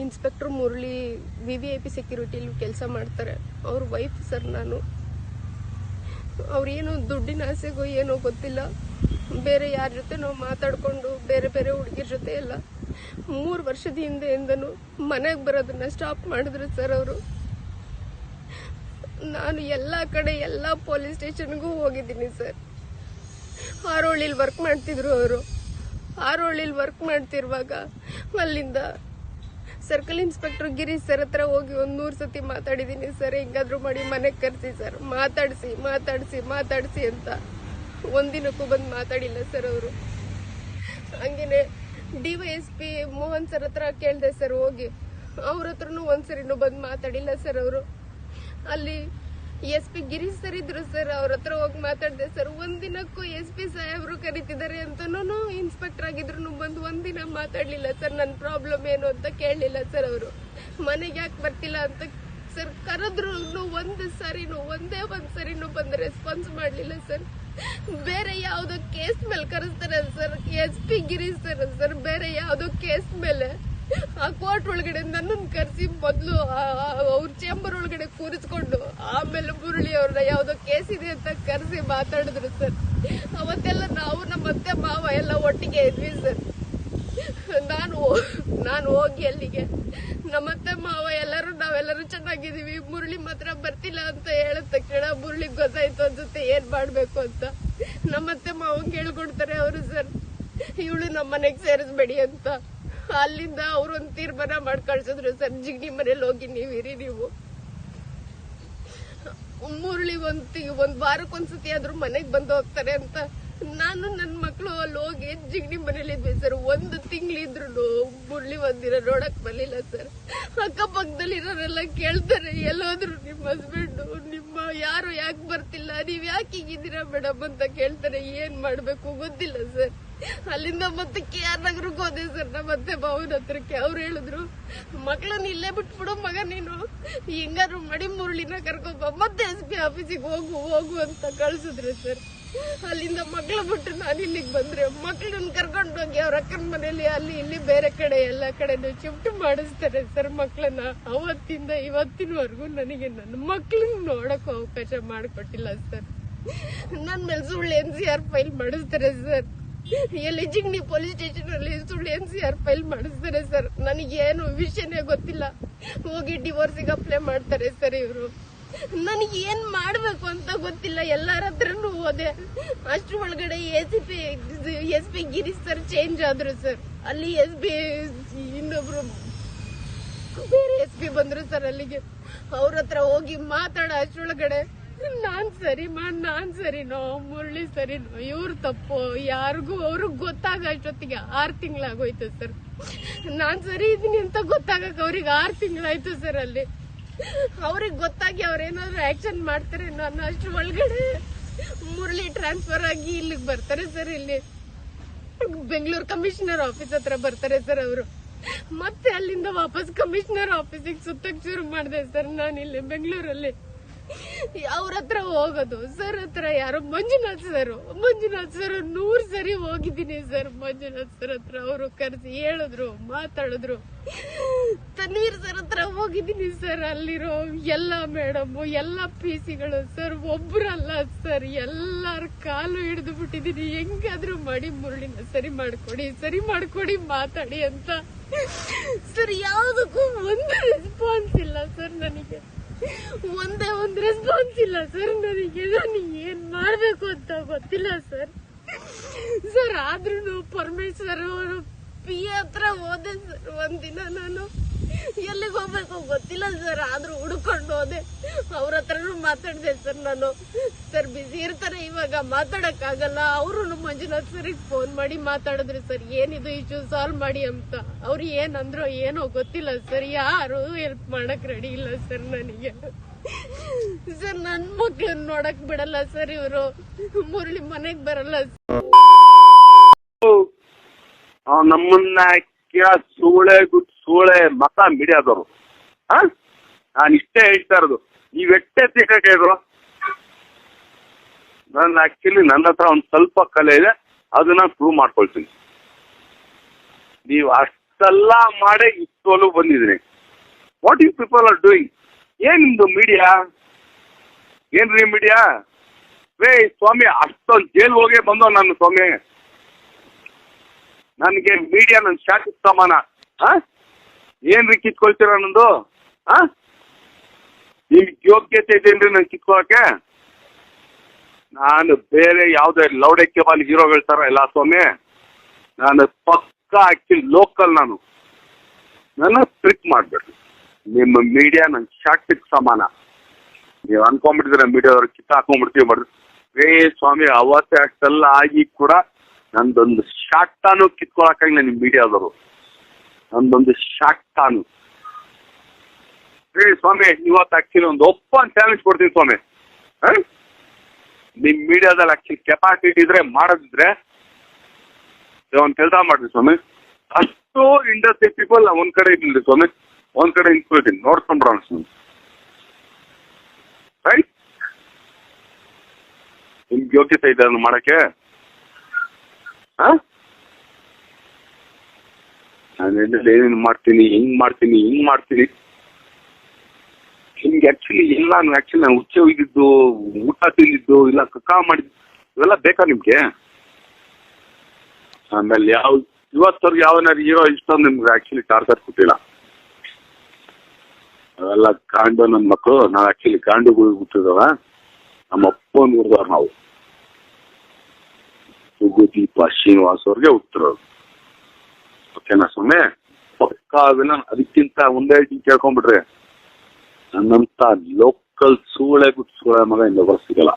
Inspector Murali VIP ಸೆಕ್ಯೂರಿಟಿಲಿ ಕೆಲಸ ಮಾಡ್ತಾರೆ. ಅವ್ರ ವೈಫ್ ಸರ್ ನಾನು. ಅವ್ರೇನು ದುಡ್ಡಿನ ಆಸೆಗೋ ಏನೋ ಗೊತ್ತಿಲ್ಲ, ಬೇರೆ ಯಾರ ಜೊತೆ ನಾವು ಮಾತಾಡ್ಕೊಂಡು ಬೇರೆ ಬೇರೆ ಹುಡುಗಿರ ಜೊತೆ ಎಲ್ಲ 3 ವರ್ಷದ ಹಿಂದೆಯಿಂದನೂ ಮನೆಗೆ ಬರೋದನ್ನ ಸ್ಟಾಪ್ ಮಾಡಿದ್ರು ಸರ್ ಅವರು. ನಾನು ಎಲ್ಲ ಕಡೆ ಎಲ್ಲ ಪೊಲೀಸ್ ಸ್ಟೇಷನ್ಗೂ ಹೋಗಿದ್ದೀನಿ ಸರ್. ಹಾರೋಳಿಲಿ ವರ್ಕ್ ಮಾಡ್ತಿದ್ರು ಅವರು. ಹಾರೋಳಿಲಿ ವರ್ಕ್ ಮಾಡ್ತಿರುವಾಗ ಅಲ್ಲಿಂದ ಸರ್ಕಲ್ ಇನ್ಸ್ಪೆಕ್ಟರ್ ಗಿರೀಶ್ ಸರ್ ಹತ್ರ ಹೋಗಿ 100 ಸತಿ ಮಾತಾಡಿದ್ದೀನಿ ಸರ್. ಹೆಂಗಾದ್ರೂ ಮಾಡಿ ಮನೆಗೆ ಕರ್ಸಿ ಸರ್, ಮಾತಾಡಿಸಿ ಮಾತಾಡಿಸಿ ಮಾತಾಡಿಸಿ ಅಂತ. ಒಂದಿನಕ್ಕೂ ಬಂದು ಮಾತಾಡಿಲ್ಲ ಸರ್ ಅವರು. ಹಂಗೇನೆ DYSP ಮೋಹನ್ ಸರ್ ಹತ್ರ ಕೇಳಿದೆ ಸರ್ ಹೋಗಿ, ಅವ್ರ ಹತ್ರನೂ ಒಂದ್ಸರಿನೂ ಬಂದು ಮಾತಾಡಿಲ್ಲ ಸರ್ ಅವರು. ಅಲ್ಲಿ SP ಗಿರೀಶ್ ಸರ್ ಇದ್ರು ಸರ್, ಅವ್ರ ಹತ್ರ ಹೋಗಿ ಮಾತಾಡಿದೆ ಸರ್. ಒಂದಿನಕ್ಕೂ SP ಸಾಹೇಬ್ರು ಕರೀತಿದ್ದಾರೆ ಅಂತನೂ ಇನ್ಸ್ಪೆಕ್ಟರ್ ಆಗಿದ್ರು ಬಂದು ಒಂದಿನ ಮಾತಾಡ್ಲಿಲ್ಲ ಸರ್. ನನ್ನ ಪ್ರಾಬ್ಲಮ್ ಏನು ಅಂತ ಕೇಳಲಿಲ್ಲ ಸರ್ ಅವರು. ಮನೆಗೆ ಯಾಕೆ ಬರ್ತಿಲ್ಲ ಅಂತ ಸರ್ ಕರೆದ್ರು ಒಂದೇ ಒಂದ್ಸರಿನೂ ಬಂದು ರೆಸ್ಪಾನ್ಸ್ ಮಾಡ್ಲಿಲ್ಲ ಸರ್. ಬೇರೆ ಯಾವ್ದೋ ಕೇಸ್ ಮೇಲೆ ಕರೆಸ್ತಾರೆ ಸರ್ SP ಗಿರೀಶ್ ಸರ್. ಬೇರೆ ಯಾವ್ದೋ ಕೇಸ್ ಮೇಲೆ ಆ ಕೋರ್ಟ್ ಒಳಗಡೆ ನನ್ನನ್ನು ಕರೆಸಿ ಮೊದಲು ಅವ್ರ ಚೇಂಬರ್ ಒಳಗಡೆ ಕೂರಿಸ್ಕೊಂಡು ಆಮೇಲೆ ಮುರಳಿ ಅವ್ರನ್ನ ಯಾವ್ದೋ ಕೇಸ್ ಇದೆ ಅಂತ ಕರೆಸಿ ಮಾತಾಡಿದ್ರು ಸರ್. ಅವತ್ತೆಲ್ಲ ನಾವು ನಮ್ಮ ಅತ್ತೆ ಮಾವ ಎಲ್ಲ ಒಟ್ಟಿಗೆ ಇದ್ವಿ ಸರ್. ನಾನು ಹೋಗಿ ಅಲ್ಲಿಗೆ ನಮ್ಮತ್ತೆ ಮಾವ ನಾವೆಲ್ಲರೂ ಚೆನ್ನಾಗಿದೀವಿ, ಮುರಳಿ ಮಾತ್ರ ಬರ್ತಿಲ್ಲ ಅಂತ ಹೇಳಿದ ತಕ್ಷಣ ಮುರಳಿಗೆ ಗೊತ್ತಾಯ್ತು ಅನ್ಸುತ್ತೆ ಏನ್ ಮಾಡ್ಬೇಕು ಅಂತ. ನಮ್ಮತ್ತೆ ಮಾವಂಗೆ ಹೇಳ್ಕೊಡ್ತಾರೆ ಅವರು ಸರ್, ಇವಳು ನಮ್ಮ ಮನೆಗೆ ಸೇರಿಸ್ಬೇಡಿ ಅಂತ. ಅಲ್ಲಿಂದ ಅವ್ರೊಂದು ತೀರ್ಮಾನ ಮಾಡಿ ಕಳ್ಸಿದ್ರು ಸರ್, ಜಿಗ್ನಿ ಮನೇಲಿ ಹೋಗಿ ನೀವಿರಿ ನೀವು. ಮುರಳಿ ಒಂದ್ ವಾರಕ್ಕೊಂದ್ಸತಿ ಆದ್ರೂ ಮನೆಗ್ ಬಂದು ಹೋಗ್ತಾರೆ ಅಂತ ನಾನು ನನ್ನ ಮಕ್ಕಳು ಅಲ್ಲಿ ಹೋಗಿ ಜಿಗ್ನಿ ಮನೇಲಿ ಇದ್ವಿ ಸರ್. 1 ತಿಂಗಳಿದ್ರು ಮುರಳಿ ಒಂದಿನ ನೋಡಕ್ ಬರ್ಲಿಲ್ಲ ಸರ್. ಅಕ್ಕಪಕ್ಕದಲ್ಲಿ ಇರೋರೆಲ್ಲ ಕೇಳ್ತಾರೆ, ಎಲ್ಲೋದ್ರು ನಿಮ್ಮ ಹಸ್ಬೆಂಡ್, ನಿಮ್ಮ ಯಾರು ಯಾಕೆ ಬರ್ತಿಲ್ಲ, ನೀವ್ ಯಾಕೆ ಹೀಗಿದ್ದೀರಾ ಮೇಡಮ್ ಅಂತ ಕೇಳ್ತಾರೆ. ಏನ್ ಮಾಡ್ಬೇಕು ಗೊತ್ತಿಲ್ಲ ಸರ್. ಅಲ್ಲಿಂದ ಮತ್ತೆ KR ನಗರಕ್ಕೆ ಹೋದೆ ಸರ್, ಮತ್ತೆ ಭಾವನ ಹತ್ರಕ್ಕೆ. ಅವ್ರು ಹೇಳಿದ್ರು, ಮಕ್ಳನ್ನ ಇಲ್ಲೇ ಬಿಟ್ಬಿಡು ಮಗ, ನೀನು ಹೆಂಗಾದ್ರು ಮಾಡಿ ಮುರಳಿನ ಕರ್ಕೊಬ, ಮತ್ತೆ SP ಆಫೀಸಿಗೆ ಹೋಗು ಅಂತ ಕಳ್ಸಿದ್ರು ಸರ್. ಅಲ್ಲಿಂದ ಮಕ್ಳು ಬಿಟ್ಟು ನಾನು ಇಲ್ಲಿಗೆ ಬಂದ್ರೆ ಮಕ್ಳನ್ನ ಕರ್ಕೊಂಡು ಹೋಗಿ ಅವ್ರ ಅಕ್ಕನ ಮನೇಲಿ ಅಲ್ಲಿ ಇಲ್ಲಿ ಬೇರೆ ಕಡೆ ಎಲ್ಲ ಕಡೆನೂ ಶಿಫ್ಟ್ ಮಾಡಿಸ್ತಾರೆ ಸರ್ ಮಕ್ಳನ್ನ. ಅವತ್ತಿಂದ ಇವತ್ತಿನವರೆಗೂ ನನಗೆ ನನ್ನ ಮಕ್ಳನ್ನ ನೋಡಕ್ ಅವಕಾಶ ಮಾಡಿಕೊಟ್ಟಿಲ್ಲ ಸರ್. ನನ್ನ ಮೇಲೆ ಸುಳ್ಳು NCR ಫೈಲ್ ಮಾಡಿಸ್ತಾರೆ ಸರ್. ಎಲ್ಲಿ ಜಿಗ್ನಿ ಪೊಲೀಸ್ ಸ್ಟೇಷನ್ ಅಲ್ಲಿ ಸುಳ್ಳು NCR ಫೈಲ್ ಮಾಡಿಸ್ತಾರೆ ಸರ್. ನನಗೇನು ವಿಷಯನೇ ಗೊತ್ತಿಲ್ಲ. ಹೋಗಿ ಡಿವೋರ್ಸಿಗೆ ಅಪ್ಲೈ ಮಾಡ್ತಾರೆ ಸರ್ ಇವರು. ನನಗೆ ಏನ್ ಮಾಡ್ಬೇಕು ಅಂತ ಗೊತ್ತಿಲ್ಲ. ಎಲ್ಲಾರ ಹತ್ರನು ಹೋದೆ. ಅಷ್ಟ್ರ ಒಳಗಡೆ SP ಗಿರೀಶ್ ಸರ್ ಚೇಂಜ್ ಆದ್ರು ಸರ್. ಅಲ್ಲಿ SP ಇನ್ನೊಬ್ರು ಬೇರೆ SP ಬಂದ್ರು ಸರ್ ಅಲ್ಲಿಗೆ. ಅವ್ರ ಹತ್ರ ಹೋಗಿ ಮಾತಾಡ ಅಷ್ಟ್ರೊಳಗಡೆ ನಾನ್ ಸರಿನೋ ಮುರಳಿ ಸರಿನೋ ಇವ್ರ ತಪ್ಪು ಯಾರಿಗೂ ಅವ್ರಿಗೆ ಗೊತ್ತಾಗ ಅಷ್ಟೊತ್ತಿಗೆ 6 ತಿಂಗಳಾಗೋಯ್ತು ಸರ್. ನಾನ್ ಸರಿ ಇದೀನಿ ಅಂತ ಗೊತ್ತಾಗಕ್ ಅವ್ರಿಗೆ 6 ತಿಂಗಳಾಯ್ತು ಸರ್. ಅಲ್ಲಿ ಅವ್ರಿಗೆ ಗೊತ್ತಾಗಿ ಅವ್ರೇನಾದ್ರು ಆಕ್ಷನ್ ಮಾಡ್ತಾರೆ ನಾನು ಅಷ್ಟ್ರ ಒಳಗಡೆ ಮುರಳಿ ಟ್ರಾನ್ಸ್ಫರ್ ಆಗಿ ಇಲ್ಲಿಗೆ ಬರ್ತಾರೆ ಸರ್. ಇಲ್ಲಿ ಬೆಂಗಳೂರು ಕಮಿಷನರ್ ಆಫೀಸ್ ಹತ್ರ ಬರ್ತಾರೆ ಸರ್ ಅವರು. ಮತ್ತೆ ಅಲ್ಲಿಂದ ವಾಪಸ್ ಕಮಿಷನರ್ ಆಫೀಸಿಗೆ ಸುತ್ತಕ್ ಶುರು ಮಾಡಿದೆ ಸರ್. ನಾನು ಇಲ್ಲಿ ಬೆಂಗಳೂರಲ್ಲಿ ಅವ್ರ ಹತ್ರ ಹೋಗೋದು ಸರ್ ಹತ್ರ ಯಾರು ಮಂಜುನಾಥ್ ಸರ್ 100 ಸರಿ ಹೋಗಿದ್ದೀನಿ ಸರ್. ಮಂಜುನಾಥ್ ಸರ್ ಹತ್ರ ಅವರು ಕರೆಸಿ ಹೇಳಿದ್ರು, ಮಾತಾಡಿದ್ರು. ತನ್ವೀರ್ ಸರ್ ಹತ್ರ ಹೋಗಿದ್ದೀನಿ ಸರ್. ಅಲ್ಲಿರೋ ಎಲ್ಲ ಮೇಡಮ್ ಎಲ್ಲ PC ಗಳು ಸರ್, ಒಬ್ರಲ್ಲ ಸರ್, ಎಲ್ಲಾರ ಕಾಲು ಹಿಡಿದು ಬಿಟ್ಟಿದೀನಿ. ಹೆಂಗಾದ್ರೂ ಮಾಡಿ ಮುರಳಿನ ಸರಿ ಮಾಡ್ಕೊಡಿ ಮಾತಾಡಿ ಅಂತ ಸರ್. ಯಾವ್ದಕ್ಕೂ ಒಂದು ರೆಸ್ಪಾನ್ಸ್ ಇಲ್ಲ ಸರ್. ನನಗೆ ಒಂದೇ ಒಂದು ರೆಸ್ಪಾನ್ಸ್ ಇಲ್ಲ ಸರ್. ನನಗೆ ಏನ್ ಮಾಡ್ಬೇಕು ಅಂತ ಗೊತ್ತಿಲ್ಲ ಸರ್. ಆದ್ರೂ ಪರಮೇಶ್ವರ್ ಅವರು PA ಹತ್ರ ಹೋದೆ ಸರ್. ಒಂದಿನ ನಾನು ಎಲ್ಲಿಗೆ ಹೋಗ್ಬೇಕು ಗೊತ್ತಿಲ್ಲ ಸರ್. ಆದ್ರೂ ಹುಡ್ಕೊಂಡು ಹೋದೆ. ಅವ್ರ ಹತ್ರನು ಮಾತಾಡಿದೆ ಸರ್. ನಾನು ಸರ್ ಬಿಸಿ ಇರ್ತಾರೆ ಇವಾಗ ಮಾತಾಡಕ್ ಆಗಲ್ಲ. ಅವರು ಮಂಜುನಾಥ್ ಸರಿಗೆ ಫೋನ್ ಮಾಡಿ ಮಾತಾಡಿದ್ರು ಸರ್, ಏನಿದು ಇಶ್ಯೂ ಸಾಲ್ವ್ ಮಾಡಿ ಅಂತ. ಅವ್ರು ಏನಂದ್ರು ಏನೋ ಗೊತ್ತಿಲ್ಲ ಸರ್. ಯಾರು ಹೆಲ್ಪ್ ಮಾಡಕ್ ರೆಡಿ ಇಲ್ಲ ಸರ್ ನನಗೆ ಸರ್. ನನ್ ಮಕ್ಳನ್ನ ನೋಡಕ್ ಬಿಡಲ್ಲ ಸರ್ ಇವರು. ಮುರಳಿ ಮನೆಗ್ ಬರಲ್ಲ ನಮ್ಮನ್ನ ಸೂಳೆ ಮತ ಮೀಡಿಯಾದವರು. ನಾನು ಇಷ್ಟೇ ಹೇಳ್ತಾ ಇರೋದು, ನೀವ್ ಎಷ್ಟೇ ಸಿಕ್ಕಾಕಿದ್ರು ನನ್ನ ನನ್ನ ಹತ್ರ ಒಂದ್ ಸ್ವಲ್ಪ ಕಲೆ ಇದೆ, ಅದನ್ನ ಪ್ರೂವ್ ಮಾಡ್ಕೊಳ್ತೀನಿ. ನೀವು ಇಷ್ಟೆಲ್ಲ ಮಾಡೇ ಇಷ್ಟೊಲು ಬಂದಿದ್ದೀನಿ. What you people are doing? ಏನ್ ನಿಮ್ದು ಮೀಡಿಯಾ? ಏನ್ರಿ ಮೀಡಿಯಾ? ರೇ ಸ್ವಾಮಿ, ಅಷ್ಟೊಂದು ಜೈಲ್ ಹೋಗೇ ಬಂದೋ ನಾನು ಸ್ವಾಮಿ. ನನಗೆ ಮೀಡಿಯಾ ನನ್ನ ಶಾಖ ಸಮಾನ. ಏನ್ರಿ ಕಿತ್ಕೊಳ್ತೀರ ನಂದು? ನಿಮ್ಗೆ ಯೋಗ್ಯತೆ ಇದೇನ್ರಿ ನಾನು ಕಿತ್ಕೊಳಕ್ಕೆ? ನಾನು ಬೇರೆ ಯಾವುದೇ ಲೌಡಕ್ಕೆ ಬಾಲಿ ಹೀರೋಗಳ ಥರ ಇಲ್ಲ ಸ್ವಾಮಿ. ನಾನು ಪಕ್ಕ ಆಕ್ಚುಲಿ ಲೋಕಲ್. ನನ್ನ ಟ್ರಿಕ್ ಮಾಡಬೇಡ್ರಿ. ನಿಮ್ಮ ಮೀಡಿಯಾ ನನ್ನ ಶಾಕ್ಟಿಗೆ ಸಮಾನ. ನೀವು ಅನ್ಕೊಂಡ್ಬಿಟ್ಟಿದ್ರೆ ಮೀಡಿಯಾದವ್ರು ಕಿತ್ತ ಹಾಕೊಂಡ್ಬಿಡ್ತೀವಿ ಮಾಡ್ರಿ. ರೇ ಸ್ವಾಮಿ, ಅವತ್ತೇ ಅಷ್ಟೆಲ್ಲ ಆಗಿ ಕೂಡ ನಂದೊಂದು ಶಾಕ್ಟಾನು ಕಿತ್ಕೊಳಕ್ಕಾಗಿಲ್ಲ ನಿಮ್ಮ ಮೀಡಿಯಾದವರು. ನಂದೊಂದು ಶಾಕ್ಟಾನು. ರೇ ಸ್ವಾಮಿ, ಇವತ್ತು ಆಕ್ಚುಲಿ ಒಂದು ಓಪನ್ ಚಾಲೆಂಜ್ ಕೊಡ್ತೀನಿ ಸ್ವಾಮಿ. ನಿಮ್ ಮೀಡಿಯಾದಲ್ಲಿ ಆಕ್ಚುಲಿ ಕೆಪಾಸಿಟಿ ಇದ್ರೆ ಮಾಡೋದಿದ್ರೆ ಒಂದು ಕೆಲಸ ಮಾಡ್ರಿ ಸ್ವಾಮಿ. ಅಷ್ಟು ಇಂಡಸ್ಟ್ರಿ ಪೀಪಲ್ ಒಂದ್ ಕಡೆ ಇರ್ಲಿ ಸ್ವಾಮಿ, ಒಂದ್ ಕಡೆ ನಿಂತ್ಕೊಳ್ತೀನಿ, ನೋಡ್ಕೊಂಡ್ಬಿಡೋಣ ಸ್ವಾಮಿ. ರೈಟ್? ನಿಮ್ಗೆ ಯೋಗ್ಯತೆ ಇದೆ ಅದನ್ನು ಮಾಡಕ್ಕೆ? ನಾನು ಏನೇನು ಮಾಡ್ತೀನಿ, ಹಿಂಗ್ ಮಾಡ್ತೀನಿ. ನಿಮ್ಗೆ ಆಕ್ಚುಲಿ ಎಲ್ಲ ನಾನು ಹುಚ್ಚೆ ಹೋಗಿದ್ದು, ಊಟ ತಿಂದಿದ್ದು, ಇಲ್ಲ ಕಕ್ಕ ಮಾಡಿದ್ದು, ಇವೆಲ್ಲ ಬೇಕಾ ನಿಮ್ಗೆ? ಆಮೇಲೆ ಇವತ್ತವ್ರಿಗೆ ಯಾವನಾರು ಹೀರೋ ಇಷ್ಟೊಂದು ನಿಮ್ಗೆ ಆಕ್ಚುಲಿ ಟಾರ್ಗೆಟ್ ಕೊಟ್ಟಿಲ್ಲ. ಅವೆಲ್ಲ ಕಾಂಡು ನನ್ನ ಮಕ್ಕಳು. ನಾವು ಆಕ್ಚುಲಿ ಕಾಂಡುಗಳು ಹುಟ್ಟಿದವ. ನಮ್ಮ ಅಪ್ಪನ ಹುಡ್ದವ್ರು ನಾವು. ಸುಗುದೀಪ ಶ್ರೀನಿವಾಸ್ ಅವ್ರಿಗೆ ಹುಟ್ಟಿರೋದು. ಓಕೆನಾ ಸ್ವಾಮಿ? ಪಕ್ಕ ಅವೆಲ್ಲ. ಅದಕ್ಕಿಂತ ಒಂದೇ ಕೇಳ್ಕೊಂಡ್ಬಿಟ್ರೆ ನನ್ನಂತ ಲೋಕಲ್ ಸೂಳೆ ಮಗ ಇನ್ನೊಬ್ಬರು ಸಿಗಲ್ಲ.